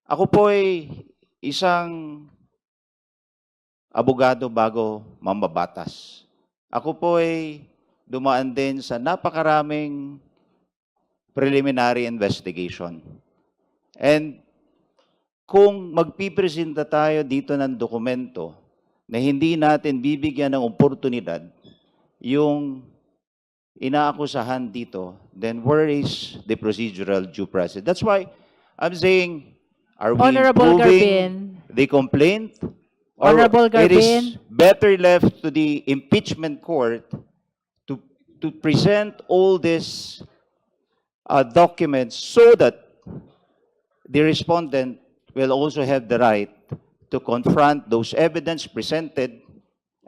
Ako po ay isang abogado bago mambabatas. Ako po ay dumaan din sa napakaraming preliminary investigation. And kung magpipresenta tayo dito ng dokumento na hindi natin bibigyan ng oportunidad yung inaakusahan dito, then where is the procedural due process? That's why I'm saying, are we Honorable improving Garbin. the complaint? Or Honorable it is Garbin. better left to the impeachment court to present all these documents so that the respondent will also have the right to confront those evidence presented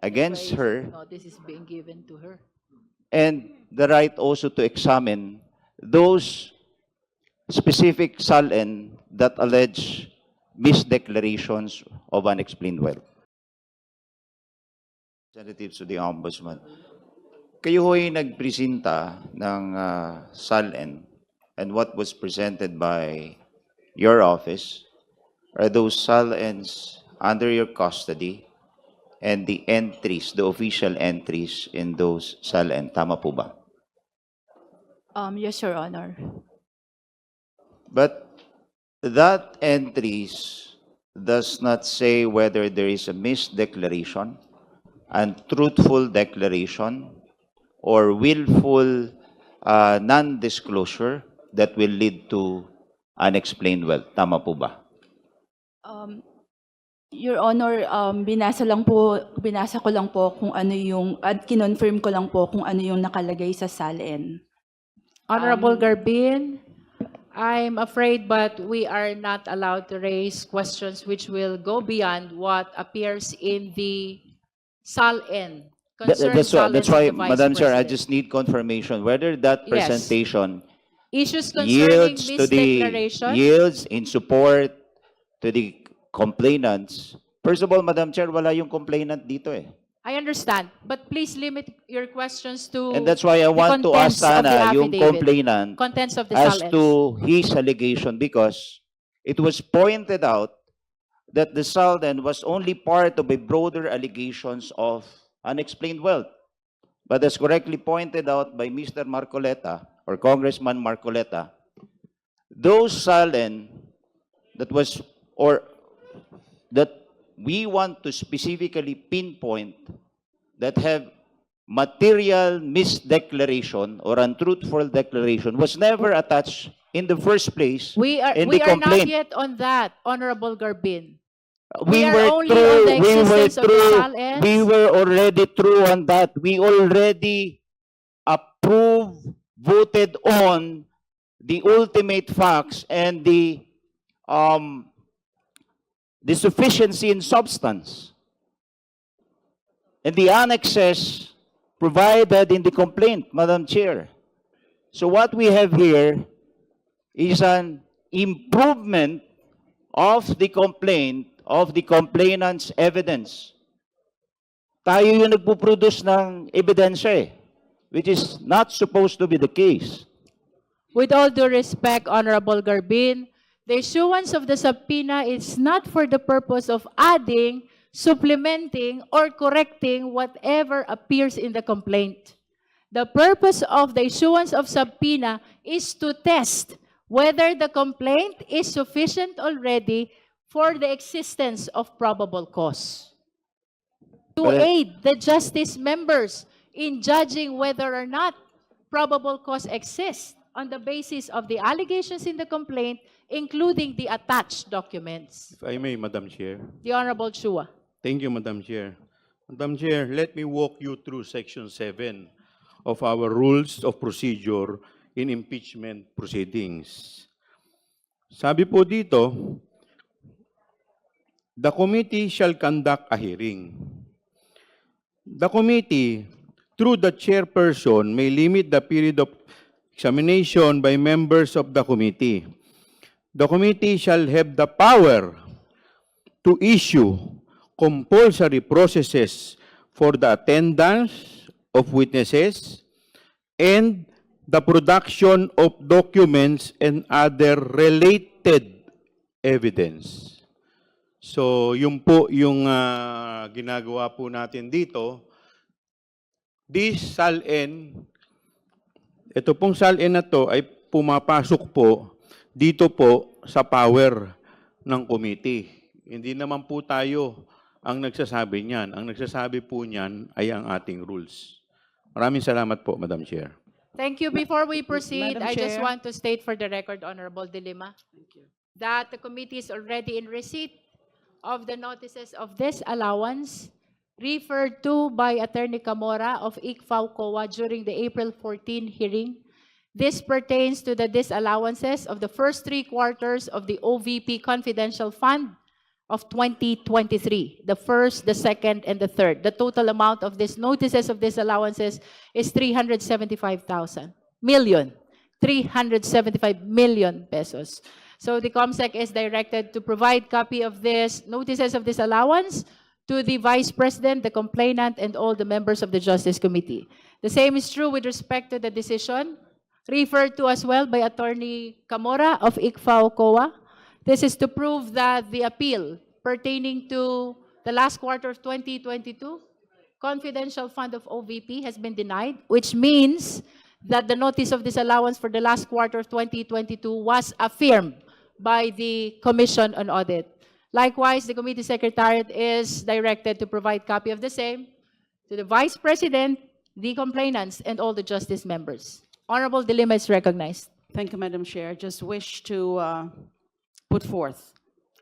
against her Notice is being given to her. and the right also to examine those specific SALN that allege misdeclarations of unexplained wealth. Representatives to the Ombudsman, kayo ho'y nagpresenta ng SALN, and what was presented by your office are those SALNs under your custody and the entries, the official entries in those SALN. Tama po ba? Yes, Your Honor. But that entries does not say whether there is a misdeclaration, untruthful declaration, or willful non-disclosure that will lead to unexplained wealth. Tama po ba? Your Honor, binasa ko lang po kung ano yung, at kinonfirm ko lang po kung ano yung nakalagay sa SALN. Honorable Garbin, I'm afraid but we are not allowed to raise questions which will go beyond what appears in the SALN. That's why, Madam Chair, I just need confirmation whether that Yes. presentation Issues concerning misdeclaration. yields in support to the complainants. First of all, Madam Chair, wala yung complainant dito eh. I understand, but please limit your questions to And that's why I want to ask contents of the sana yung affidavit. complainant contents of the as SALNs. to his allegation, because it was pointed out that the SALN was only part of a broader allegations of unexplained wealth. But as correctly pointed out by Mr. Marcoleta or Congressman Marcoleta, those SALN that was, or that we want to specifically pinpoint that have material misdeclaration or untruthful declaration was never attached in the first place We are in the not complaint. yet on that, Honorable Garbin. We are were only on the existence of the SALNs. we were already through on that. We already approved, voted on the ultimate facts and the sufficiency in substance. And the annexes provided in the complaint, Madam Chair. So what we have here is an improvement of the complaint, of the complainant's evidence. Tayo yung nagpuproduce ng ebidensya eh, which is not supposed to be the case. With all due respect, Honorable Garbin, the issuance of the subpoena is not for the purpose of adding, supplementing, or correcting whatever appears in the complaint. The purpose of the issuance of subpoena is to test whether the complaint is sufficient already for the existence of probable cause. To But- aid the justice members in judging whether or not probable cause exists on the basis of the allegations in the complaint, including the attached documents. If I may, Madam Chair. The Honorable Chua. Thank you, Madam Chair. Madam Chair, let me walk you through Section 7 of our Rules of Procedure in Impeachment Proceedings. Sabi po dito, the committee shall conduct a hearing. The committee, through the chairperson, may limit the period of examination by members of the committee. The committee shall have the power to issue compulsory processes for the attendance of witnesses and the production of documents and other related evidence. So, yun po yung ginagawa po natin dito. This SALN, ito pong SALN na to ay pumapasok po dito po sa power ng committee. Hindi naman po tayo ang nagsasabi niyan. Ang nagsasabi po niyan ay ang ating rules. Maraming salamat po, Madam Chair. Thank you. Before we proceed, Madam I just Chair. want to state for the record, Honorable De Lima, that the committee is already in receipt of the notices of disallowance referred to by Attorney Camora of ICFAO COA during the April 14 hearing. This pertains to the disallowances of the first 3 quarters of the OVP Confidential Fund of 2023, the first, the second, and the third. The total amount of these notices of disallowances is 375 million pesos. So the COMSEC is directed to provide copy of this notices of disallowance to the Vice President, the complainant, and all the members of the Justice Committee. The same is true with respect to the decision referred to as well by Attorney Camora of ICFAO COA. This is to prove that the appeal pertaining to the last quarter of 2022 confidential fund of OVP has been denied, which means that the notice of disallowance for the last quarter of 2022 was affirmed by the Commission on Audit. Likewise, the committee secretariat is directed to provide copy of the same to the Vice President, the complainants, and all the justice members. Honorable De Lima is recognized. Thank you, Madam Chair. Just wish to put forth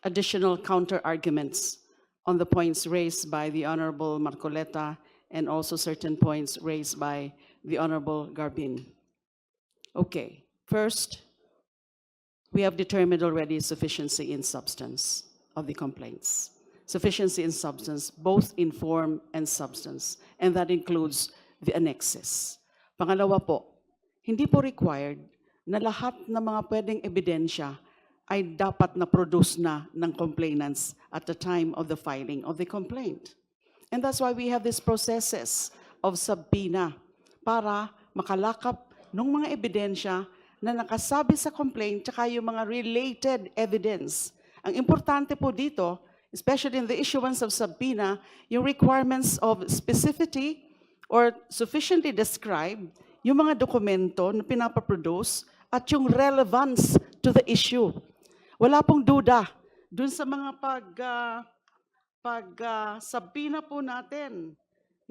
additional counter-arguments on the points raised by the Honorable Marcoleta and also certain points raised by the Honorable Garbin. Okay, first, we have determined already sufficiency in substance of the complaints. Sufficiency in substance, both in form and substance, and that includes the annexes. Pangalawa po, hindi po required na lahat ng mga pwedeng ebidensya ay dapat na produce na ng complainants at the time of the filing of the complaint. And that's why we have these processes of subpoena para makalakap ng mga ebidensya na nakasabi sa complaint tsaka yung mga related evidence. Ang importante po dito, especially in the issuance of subpoena, yung requirements of specificity or sufficiently described yung mga dokumento na pinapaproduce at yung relevance to the issue. Wala pong duda dun sa mga subpoena po natin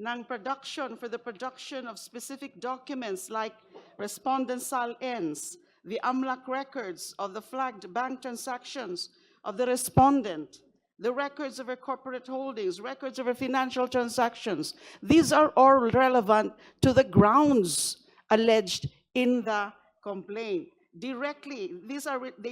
ng production for the production of specific documents like respondent SALNs, the AMLAC records of the flagged bank transactions of the respondent, the records of her corporate holdings, records of her financial transactions. These are all relevant to the grounds alleged in the complaint. They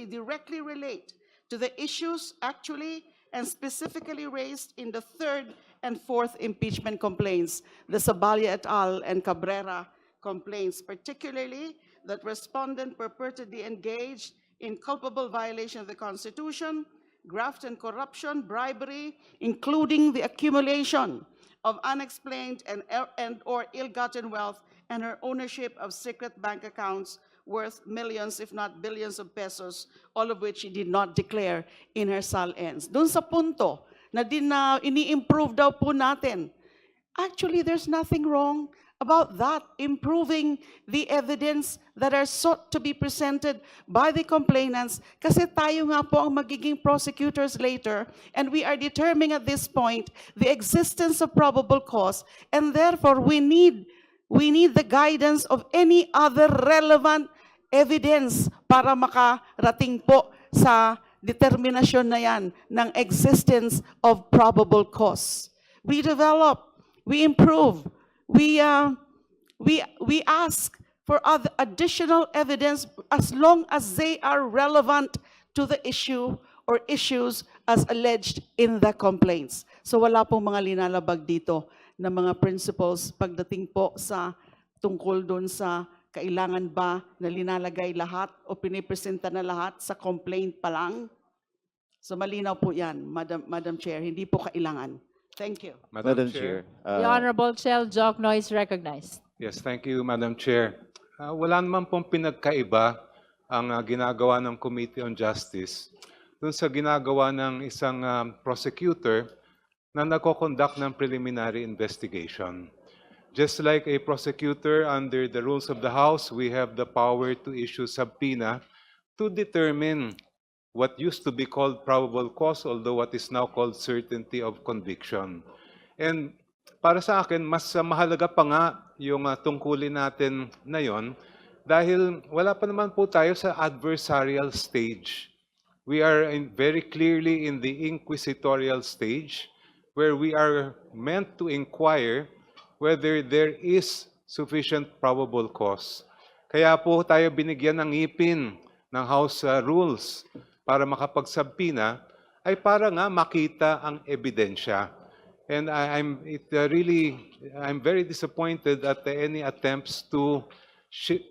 directly relate to the issues actually and specifically raised in the third and fourth impeachment complaints, the Sabalia et al. And Cabrera complaints, particularly that respondent purportedly engaged in culpable violation of the Constitution, graft and corruption, bribery, including the accumulation of unexplained and or ill-gotten wealth, and her ownership of secret bank accounts worth millions, if not billions of pesos, all of which she did not declare in her SALNs. Doon sa punto na ini-improve daw po natin, actually, there's nothing wrong about that, improving the evidence that are sought to be presented by the complainants, kasi tayo nga po ang magiging prosecutors later, and we are determining at this point the existence of probable cause, and therefore we need the guidance of any other relevant evidence para makarating po sa determinasyon na yan ng existence of probable cause. We develop, we improve, we ask for other additional evidence as long as they are relevant to the issue or issues as alleged in the complaints. So wala pong mga linalabag dito na mga principles pagdating po sa tungkol doon sa kailangan ba na linalagay lahat o pinipresenta na lahat sa complaint pa lang. So malinaw po yan, Madam Chair, hindi po kailangan. Thank you. Madam Chair. The Honorable Chel Jokno is recognized. Yes, thank you, Madam Chair. Wala naman pong pinagkaiba ang ginagawa ng Committee on Justice dun sa ginagawa ng isang prosecutor na nagko-conduct ng preliminary investigation. Just like a prosecutor under the rules of the House, we have the power to issue subpoena to determine what used to be called probable cause, although what is now called certainty of conviction. And para sa akin, mas mahalaga pa nga yung tungkulin natin na yon dahil wala pa naman po tayo sa adversarial stage. We are very clearly in the inquisitorial stage where we are meant to inquire whether there is sufficient probable cause. Kaya po tayo binigyan ng ngipin ng House rules para makapagsabpina ay para nga makita ang ebidensya. And I'm very disappointed at any attempts to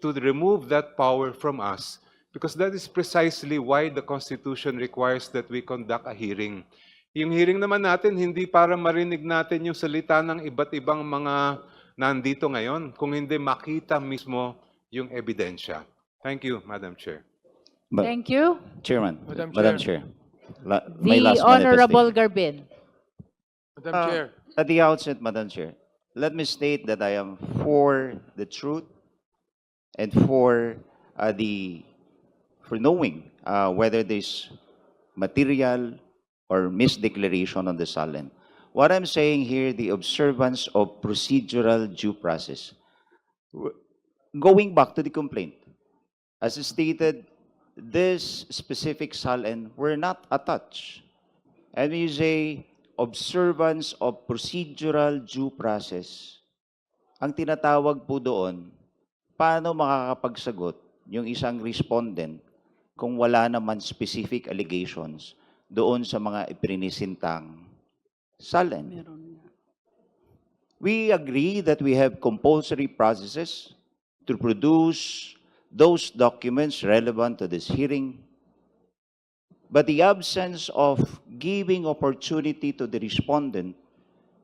remove that power from us, because that is precisely why the Constitution requires that we conduct a hearing. Yung hearing naman natin, hindi para marinig natin yung salita ng iba't ibang mga nandito ngayon, kung hindi makita mismo yung ebidensya. Thank you, Madam Chair. But, Thank you. Chairman, Madam Madam Chair. Chair. My The last Honorable manifestation. Garbin. Madam Chair. At the outset, Madam Chair, let me state that I am for the truth and for knowing whether there's material or misdeclaration on the SALN. What I'm saying here, the observance of procedural due process. Going back to the complaint, as stated, this specific SALN were not attached. And when you say observance of procedural due process, ang tinatawag po doon, paano makakapagsagot yung isang respondent kung wala naman specific allegations doon sa mga iprinisintang SALN? We agree that we have compulsory processes to produce those documents relevant to this hearing, but the absence of giving opportunity to the respondent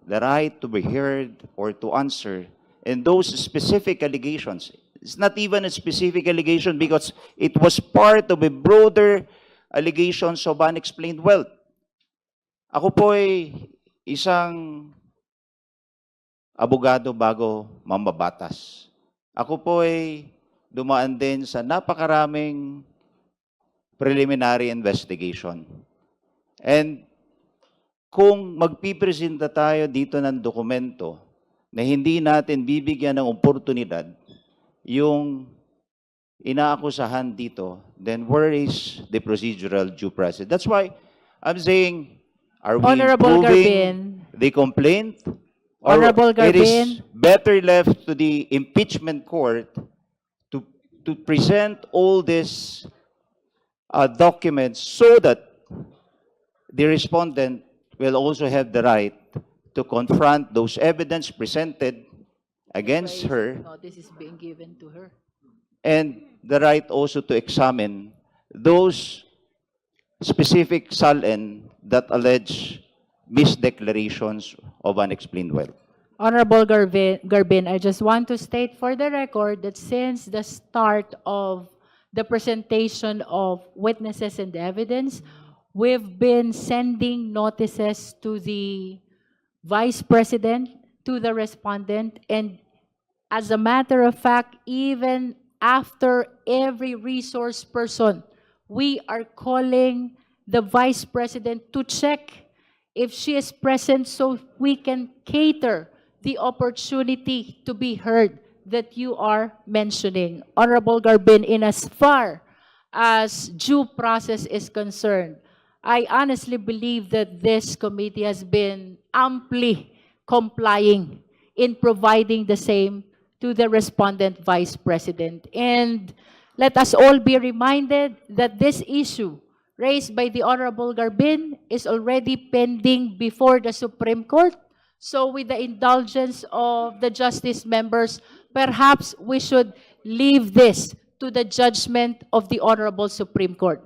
the right to be heard or to answer, and those specific allegations, it's not even a specific allegation because it was part of a broader allegations of unexplained wealth. Ako po ay isang abogado bago mambabatas. Ako po ay dumaan din sa napakaraming preliminary investigation. And kung magpipresenta tayo dito ng dokumento na hindi natin bibigyan ng oportunidad yung inaakusahan dito, then where is the procedural due process? That's why I'm saying, are we Honorable improving Garbin. the complaint? Or Honorable it is Garbin. better left to the impeachment court to present all these documents so that the respondent will also have the right to confront those evidence presented against her Notice is being given to her. and the right also to examine those specific SALN that allege misdeclarations of unexplained wealth. Honorable Garbin, I just want to state for the record that since the start of the presentation of witnesses and evidence, we've been sending notices to the Vice President, to the respondent, and as a matter of fact, even after every resource person, we are calling the Vice President to check if she is present so we can cater the opportunity to be heard that you are mentioning. Honorable Garbin, in as far as due process is concerned, I honestly believe that this committee has been amply complying in providing the same to the respondent Vice President. And let us all be reminded that this issue raised by the Honorable Garbin is already pending before the Supreme Court. So with the indulgence of the justice members, perhaps we should leave this to the judgment of the Honorable Supreme Court.